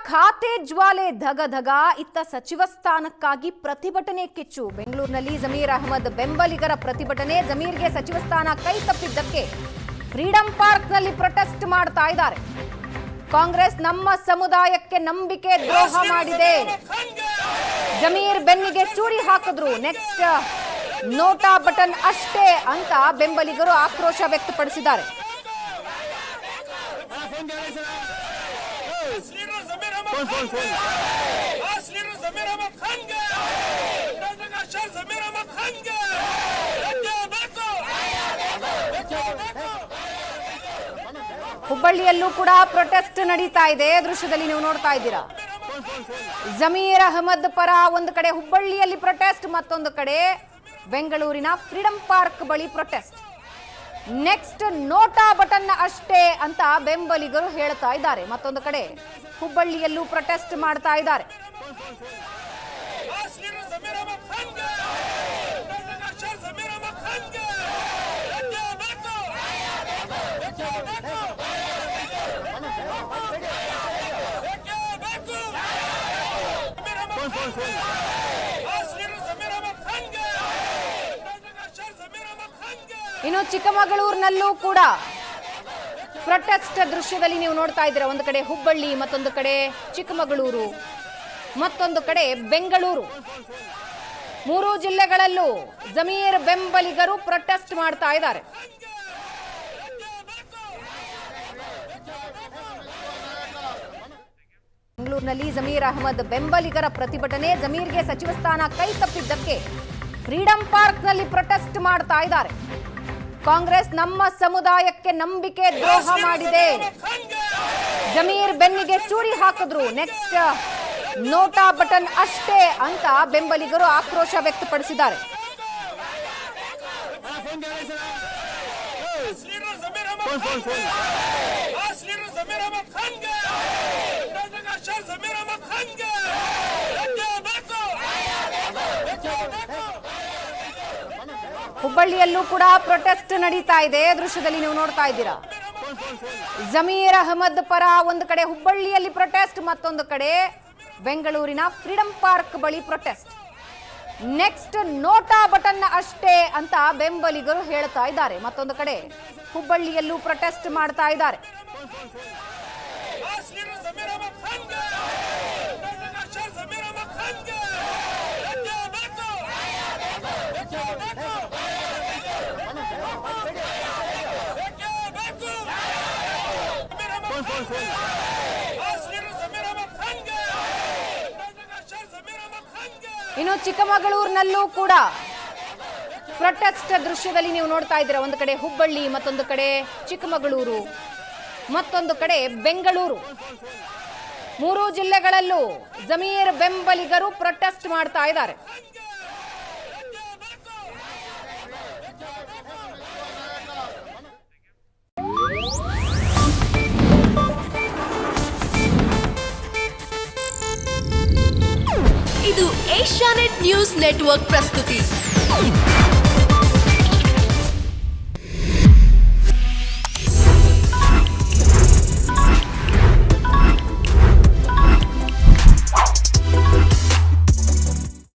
ಖಾತೆ ಜ್ವಾಲೆ ಧಗಧಗ. ಇತ್ತ ಸಚಿವ ಸ್ಥಾನಕ್ಕಾಗಿ ಪ್ರತಿಭಟನೆ ಕಿಚ್ಚು. ಬೆಂಗಳೂರಿನಲ್ಲಿ ಜಮೀರ್ ಅಹಮದ್ ಬೆಂಬಲಿಗರ ಪ್ರತಿಭಟನೆ. ಜಮೀರ್ಗೆ ಸಚಿವ ಸ್ಥಾನ ಕೈ ತಪ್ಪಿದ್ದಕ್ಕೆ ಫ್ರೀಡಂ ಪಾರ್ಕ್ನಲ್ಲಿ ಪ್ರೊಟೆಸ್ಟ್ ಮಾಡ್ತಾ ಇದ್ದಾರೆ. ಕಾಂಗ್ರೆಸ್ ನಮ್ಮ ಸಮುದಾಯಕ್ಕೆ ನಂಬಿಕೆ ದ್ರೋಹ ಮಾಡಿದೆ. ಜಮೀರ್ ಬೆನ್ನಿಗೆ ಚೂರಿ ಹಾಕಿದ್ರು. ನೆಕ್ಸ್ಟ್ ನೋಟಾ ಬಟನ್ ಅಷ್ಟೇ ಅಂತ ಬೆಂಬಲಿಗರು ಆಕ್ರೋಶ ವ್ಯಕ್ತಪಡಿಸಿದ್ದಾರೆ. ಹುಬ್ಬಳ್ಳಿಯಲ್ಲೂ ಕೂಡ ಪ್ರೊಟೆಸ್ಟ್ ನಡೀತಾ ಇದೆ. ದೃಶ್ಯದಲ್ಲಿ ನೀವು ನೋಡ್ತಾ ಇದ್ದೀರಾ. ಜಮೀರ್ ಅಹಮದ್ ಪರ ಒಂದು ಕಡೆ ಹುಬ್ಬಳ್ಳಿಯಲ್ಲಿ ಪ್ರೊಟೆಸ್ಟ್, ಮತ್ತೊಂದು ಕಡೆ ಬೆಂಗಳೂರಿನ ಫ್ರೀಡಂ ಪಾರ್ಕ್ ಬಳಿ ಪ್ರೊಟೆಸ್ಟ್. ನೆಕ್ಸ್ಟ್ ನೋಟಾ ಬಟನ್ ಅಷ್ಟೇ ಅಂತ ಬೆಂಬಲಿಗರು ಹೇಳ್ತಾ ಇದ್ದಾರೆ. ಮತ್ತೊಂದು ಕಡೆ ಹುಬ್ಬಳ್ಳಿಯಲ್ಲೂ ಪ್ರೊಟೆಸ್ಟ್ ಮಾಡ್ತಾ ಇದ್ದಾರೆ. ಇನ್ನು ಚಿಕ್ಕಮಗಳೂರಿನಲ್ಲೂ ಕೂಡ ಪ್ರೊಟೆಸ್ಟ್ ದೃಶ್ಯದಲ್ಲಿ ನೀವು ನೋಡ್ತಾ ಇದ್ದೀರಾ. ಒಂದು ಕಡೆ ಹುಬ್ಬಳ್ಳಿ, ಮತ್ತೊಂದು ಕಡೆ ಚಿಕ್ಕಮಗಳೂರು, ಮತ್ತೊಂದು ಕಡೆ ಬೆಂಗಳೂರು. ಮೂರು ಜಿಲ್ಲೆಗಳಲ್ಲೂ ಜಮೀರ್ ಬೆಂಬಲಿಗರು ಪ್ರೊಟೆಸ್ಟ್ ಮಾಡ್ತಾ ಇದ್ದಾರೆ. ಬೆಂಗಳೂರಿನಲ್ಲಿ ಜಮೀರ್ ಅಹಮದ್ ಬೆಂಬಲಿಗರ ಪ್ರತಿಭಟನೆ. ಜಮೀರ್ಗೆ ಸಚಿವ ಸ್ಥಾನ ಕೈ ತಪ್ಪಿದ್ದಕ್ಕೆ ಫ್ರೀಡಂ ಪಾರ್ಕ್ನಲ್ಲಿ ಪ್ರೊಟೆಸ್ಟ್ ಮಾಡ್ತಾ ಇದ್ದಾರೆ. ಕಾಂಗ್ರೆಸ್ ನಮ್ಮ ಸಮುದಾಯಕ್ಕೆ ನಂಬಿಕೆ ದ್ರೋಹ ಮಾಡಿದೆ. ಜಮೀರ್ ಬೆನ್ನಿಗೆ ಚೂರಿ ಹಾಕಿದ್ರು. ನೆಕ್ಸ್ಟ್ ನೋಟಾ ಬಟನ್ ಅಷ್ಟೇ ಅಂತ ಬೆಂಬಲಿಗರು ಆಕ್ರೋಶ ವ್ಯಕ್ತಪಡಿಸಿದ್ದಾರೆ. ಹುಬ್ಬಳ್ಳಿಯಲ್ಲೂ ಕೂಡ ಪ್ರೊಟೆಸ್ಟ್ ನಡೀತಾ ಇದೆ. ದೃಶ್ಯದಲ್ಲಿ ನೀವು ನೋಡ್ತಾ ಇದ್ದೀರಾ. ಜಮೀರ್ ಅಹಮದ್ ಪರ ಒಂದು ಕಡೆ ಹುಬ್ಬಳ್ಳಿಯಲ್ಲಿ ಪ್ರೊಟೆಸ್ಟ್, ಮತ್ತೊಂದು ಕಡೆ ಬೆಂಗಳೂರಿನ ಫ್ರೀಡಂ ಪಾರ್ಕ್ ಬಳಿ ಪ್ರೊಟೆಸ್ಟ್. ನೆಕ್ಸ್ಟ್ ನೋಟಾ ಬಟನ್ ಅಷ್ಟೇ ಅಂತ ಬೆಂಬಲಿಗರು ಹೇಳ್ತಾ ಇದ್ದಾರೆ. ಮತ್ತೊಂದು ಕಡೆ ಹುಬ್ಬಳ್ಳಿಯಲ್ಲೂ ಪ್ರೊಟೆಸ್ಟ್ ಮಾಡ್ತಾ ಇದ್ದಾರೆ. ಇನ್ನು ಚಿಕ್ಕಮಗಳೂರಿನಲ್ಲೂ ಕೂಡ ಪ್ರೊಟೆಸ್ಟ್ ದೃಶ್ಯದಲ್ಲಿ ನೀವು ನೋಡ್ತಾ ಇದ್ದೀರಾ. ಒಂದು ಕಡೆ ಹುಬ್ಬಳ್ಳಿ, ಮತ್ತೊಂದು ಕಡೆ ಚಿಕ್ಕಮಗಳೂರು, ಮತ್ತೊಂದು ಕಡೆ ಬೆಂಗಳೂರು. ಮೂರು ಜಿಲ್ಲೆಗಳಲ್ಲೂ ಜಮೀರ್ ಬೆಂಬಲಿಗರು ಪ್ರೊಟೆಸ್ಟ್ ಮಾಡ್ತಾ ಇದ್ದಾರೆ. ಇದು ಏಷ್ಯಾನೆಟ್ ನ್ಯೂಸ್ ನೆಟ್ವರ್ಕ್ ಪ್ರಸ್ತುತಿ.